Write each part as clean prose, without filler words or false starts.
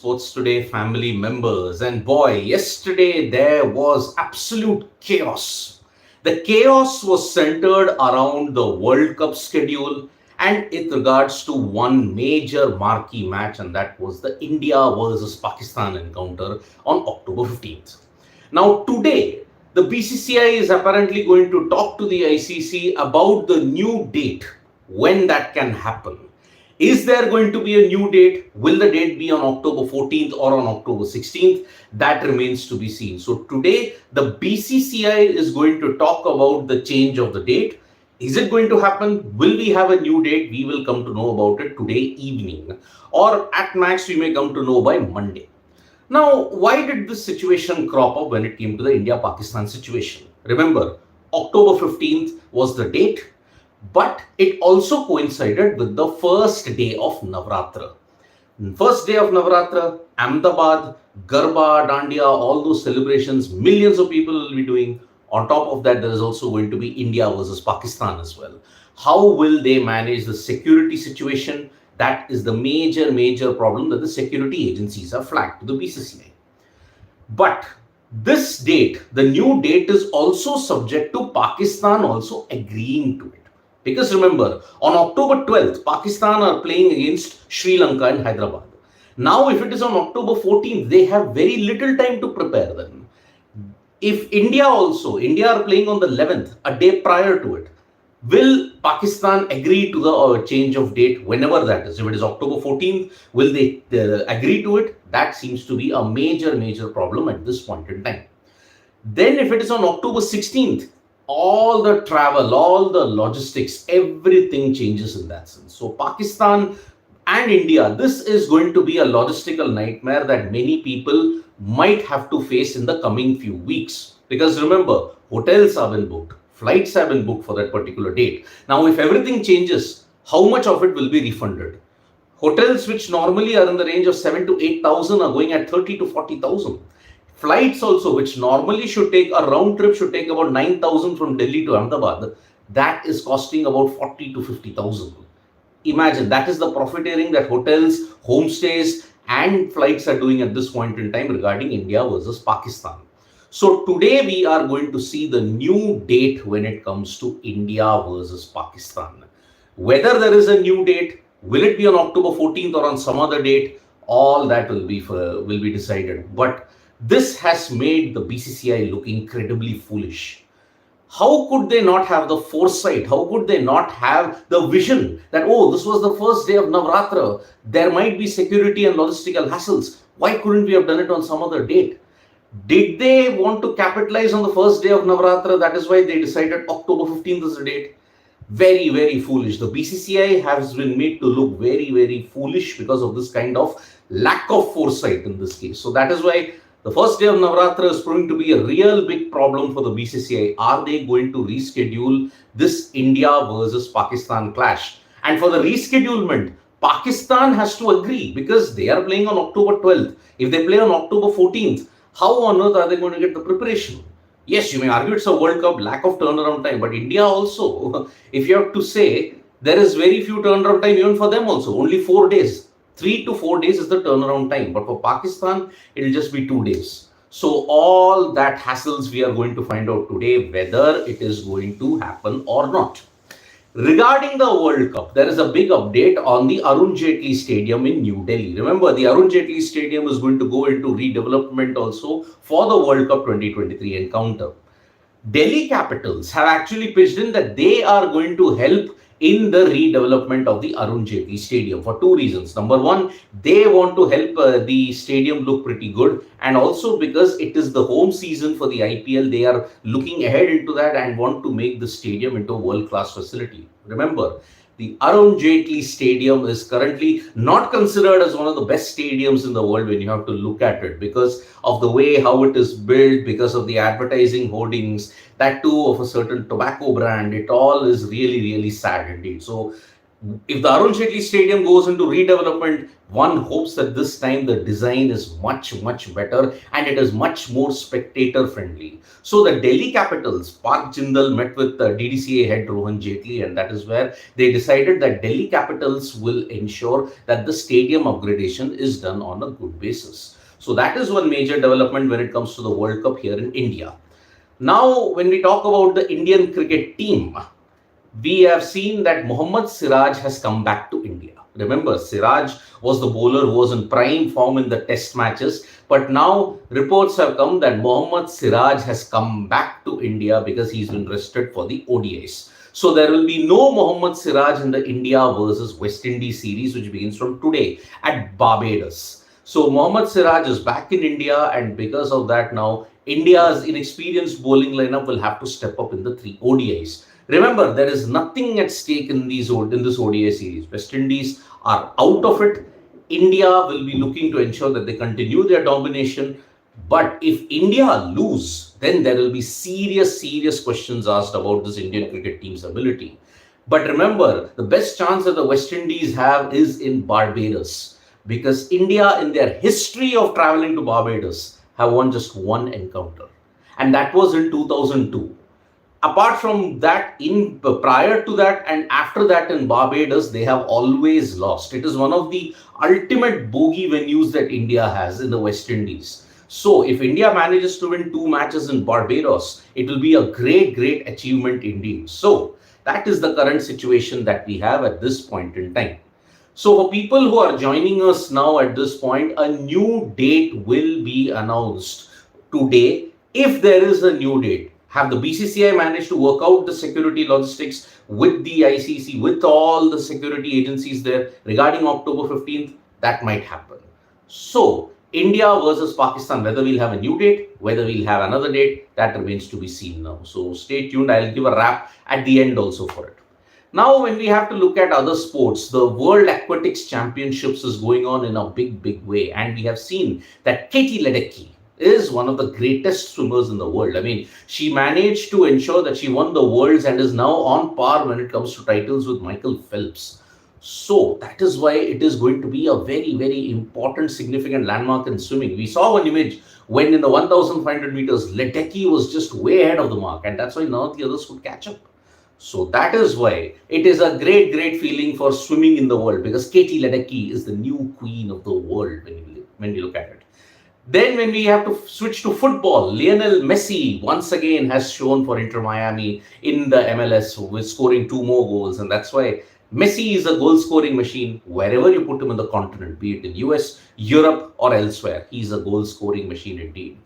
Sports Today family members. And boy, yesterday there was absolute chaos. The chaos was centered around the World Cup schedule and it regards to one major marquee match, and that was the India versus Pakistan encounter on October 15th. Now, today, the BCCI is apparently going to talk to the ICC about the new date when that can happen. Is there going to be a new date? Will the date be on October 14th or on October 16th? That remains to be seen. So today, the BCCI is going to talk about the change of the date. Is it going to happen? Will we have a new date? We will come to know about it today evening. Or at max, we may come to know by Monday. Now, why did this situation crop up when it came to the India-Pakistan situation? Remember, October 15th was the date, but it also coincided with the first day of Navratra. First day of Navratra, Ahmedabad, Garba, Dandiya, all those celebrations, millions of people will be doing. On top of that, there is also going to be India versus Pakistan as well. How will they manage the security situation? That is the major problem that the security agencies have flagged to the BCCI. But this date, the new date, is also subject to Pakistan also agreeing to it. Because remember, on October 12th, Pakistan are playing against Sri Lanka in Hyderabad. Now, if it is on October 14th, they have very little time to prepare then. If India are playing on the 11th, a day prior to it, will Pakistan agree to the change of date whenever that is? If it is October 14th, will they agree to it? That seems to be a major problem at this point in time. Then if it is on October 16th, all the travel, all the logistics, everything changes in that sense. So Pakistan and India, this is going to be a logistical nightmare that many people might have to face in the coming few weeks. Because remember, hotels have been booked, flights have been booked for that particular date. Now, if everything changes, how much of it will be refunded? Hotels which normally are in the range of 7 to 8,000 are going at 30 to 40,000. Flights also, which normally should take a round trip, should take about 9,000 from Delhi to Ahmedabad. That is costing about 40 to 50,000. Imagine, that is the profiteering that hotels, homestays, and flights are doing at this point in time regarding India versus Pakistan. So today we are going to see the new date when it comes to India versus Pakistan. Whether there is a new date, will it be on October 14th or on some other date? All that will be decided. But this has made the BCCI look incredibly foolish. How could they not have the foresight? How could they not have the vision that, oh, this was the first day of Navratra. There might be security and logistical hassles. Why couldn't we have done it on some other date? Did they want to capitalize on the first day of Navratra? That is why they decided October 15th is the date. Very foolish. The BCCI has been made to look very foolish because of this kind of lack of foresight in this case. So that is why the first day of Navratra is proving to be a real big problem for the BCCI. Are they going to reschedule this India versus Pakistan clash? And for the reschedulement, Pakistan has to agree because they are playing on October 12th. If they play on October 14th, how on earth are they going to get the preparation? Yes, you may argue it's a World Cup, lack of turnaround time, but India also, if you have to say, there is very few turnaround time even for them also, only 4 days. 3 to 4 days is the turnaround time, but for Pakistan, it will just be 2 days. So all that hassles we are going to find out today, whether it is going to happen or not. Regarding the World Cup, there is a big update on the Arun Jaitley Stadium in New Delhi. Remember, the Arun Jaitley Stadium is going to go into redevelopment also for the World Cup 2023 encounter. Delhi Capitals have actually pitched in that they are going to help in the redevelopment of the Arun Jaitley Stadium for 2 reasons. Number one, they want to help the stadium look pretty good, and also because it is the home season for the IPL, they are looking ahead into that and want to make the stadium into a world-class facility. Remember, the Arun Jaitley Stadium is currently not considered as one of the best stadiums in the world when you have to look at it because of the way how it is built, because of the advertising hoardings, that too of a certain tobacco brand. It all is really sad indeed. So If the Arun Jaitley Stadium goes into redevelopment, one hopes that this time the design is much better and it is much more spectator friendly. So the Delhi Capitals, Park Jindal met with the DDCA head Arun Jaitley, and that is where they decided that Delhi Capitals will ensure that the stadium upgradation is done on a good basis. So that is one major development when it comes to the World Cup here in India. Now, when we talk about the Indian cricket team, we have seen that Mohammad Siraj has come back to India. Remember, Siraj was the bowler who was in prime form in the test matches, but now reports have come that Mohammad Siraj has come back to India because he's been rested for the ODIs. So there will be no Mohammad Siraj in the India versus West Indies series, which begins from today at Barbados. So Mohammad Siraj is back in India, and because of that, now India's inexperienced bowling lineup will have to step up in the three ODIs. Remember, there is nothing at stake in this ODI series. West Indies are out of it. India will be looking to ensure that they continue their domination. But if India lose, then there will be serious questions asked about this Indian cricket team's ability. But remember, the best chance that the West Indies have is in Barbados, because India, in their history of traveling to Barbados, have won just one encounter, and that was in 2002. Apart from that, in prior to that and after that in Barbados, they have always lost. It is one of the ultimate bogey venues that India has in the West Indies. So if India manages to win two matches in Barbados, it will be a great achievement indeed. So that is the current situation that we have at this point in time. So for people who are joining us now at this point, a new date will be announced today. If there is a new date, have the BCCI managed to work out the security logistics with the ICC, with all the security agencies there regarding October 15th? That might happen. So India versus Pakistan, whether we'll have a new date, whether we'll have another date, that remains to be seen now. So stay tuned. I'll give a wrap at the end also for it. Now, when we have to look at other sports, the World Aquatics Championships is going on in a big way. And we have seen that Katie Ledecky is one of the greatest swimmers in the world. I mean, she managed to ensure that she won the worlds and is now on par when it comes to titles with Michael Phelps. So that is why it is going to be a very important, significant landmark in swimming. We saw one image when in the 1,500 meters, Ledecky was just way ahead of the mark, and that's why none of the others could catch up. So that is why it is a great feeling for swimming in the world, because Katie Ledecky is the new queen of the world when you look at it. Then when we have to switch to football, Lionel Messi once again has shown for Inter Miami in the MLS with scoring 2 more goals. And that's why Messi is a goal scoring machine wherever you put him in the continent, be it in US, Europe or elsewhere. He's a goal scoring machine indeed.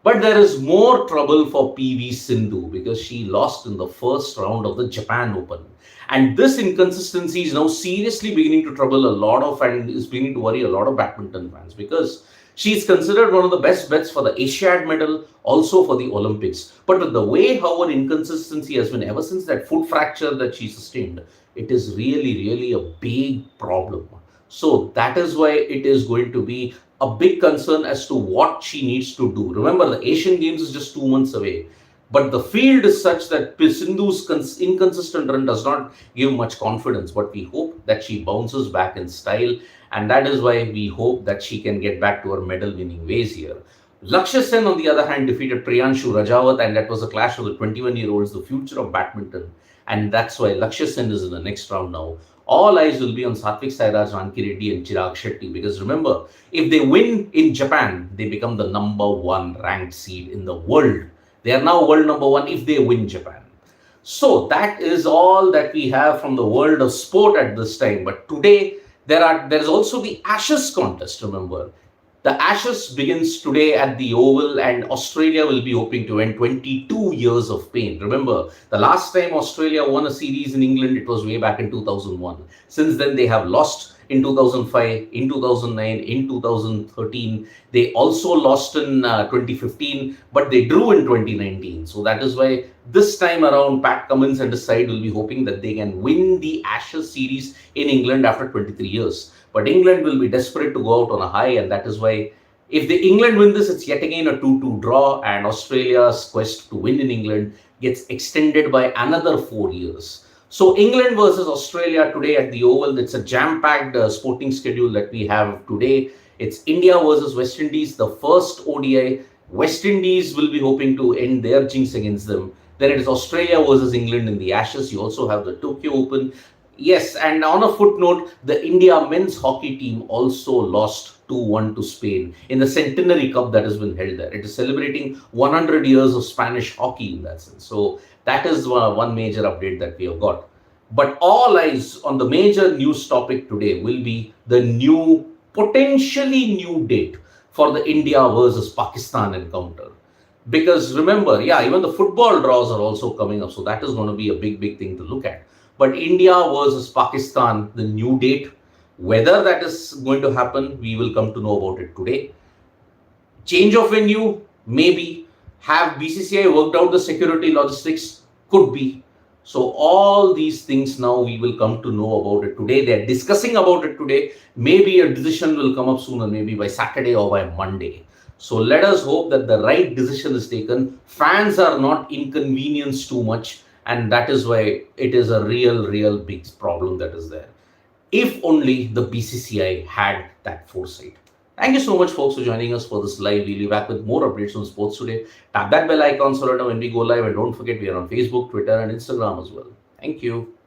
But there is more trouble for PV Sindhu because she lost in the first round of the Japan Open. And this inconsistency is now seriously beginning to trouble a lot of, and is beginning to worry a lot of badminton fans, because she is considered one of the best bets for the Asiad medal, also for the Olympics. But with the way how her inconsistency has been ever since that foot fracture that she sustained, it is really a big problem. So that is why it is going to be a big concern as to what she needs to do. Remember, the Asian Games is just 2 months away. But the field is such that Sindhu's inconsistent run does not give much confidence. But we hope that she bounces back in style. And that is why we hope that she can get back to her medal-winning ways here. Lakshya Sen, on the other hand, defeated Priyanshu Rajawat, and that was a clash of the 21-year-olds, the future of badminton. And that's why Lakshya Sen is in the next round now. All eyes will be on Satvik Sairaj, Ranki Reddy and Chirag Shetty, because remember, if they win in Japan, they become the #1 ranked seed in the world. They are now world #1 if they win Japan. So that is all that we have from the world of sport at this time. But today, there is also the Ashes contest, remember. The Ashes begins today at the Oval, and Australia will be hoping to end 22 years of pain. Remember, the last time Australia won a series in England, it was way back in 2001. Since then, they have lost in 2005, in 2009, in 2013. They also lost in 2015, but they drew in 2019. So that is why this time around, Pat Cummins and his side will be hoping that they can win the Ashes series in England after 23 years. But England will be desperate to go out on a high, and that is why if the England win this, it's yet again a 2-2 draw, and Australia's quest to win in England gets extended by another 4 years. So England versus Australia today at the Oval. It's a jam-packed sporting schedule that we have today. It's India versus West Indies, the first ODI. West Indies will be hoping to end their jinx against them. Then it is Australia versus England in the Ashes. You also have the Tokyo Open. Yes, and on a footnote, the India men's hockey team also lost 2-1 to Spain in the Centenary Cup that has been held there. It is celebrating 100 years of Spanish hockey in that sense. So that is one major update that we have got. But all eyes on the major news topic today will be the potentially new date for the India versus Pakistan encounter. Because remember, yeah, even the football draws are also coming up. So that is going to be a big thing to look at. But India versus Pakistan, the new date, whether that is going to happen, we will come to know about it today. Change of venue, maybe. Have BCCI worked out the security logistics? Could be. So all these things now we will come to know about it today. They're discussing about it today. Maybe a decision will come up sooner, maybe by Saturday or by Monday. So let us hope that the right decision is taken. Fans are not inconvenienced too much. And that is why it is a real big problem that is there. If only the BCCI had that foresight. Thank you so much, folks, for joining us for this live. We'll be back with more updates on sports today. Tap that bell icon so that when we go live. And don't forget, we are on Facebook, Twitter, and Instagram as well. Thank you.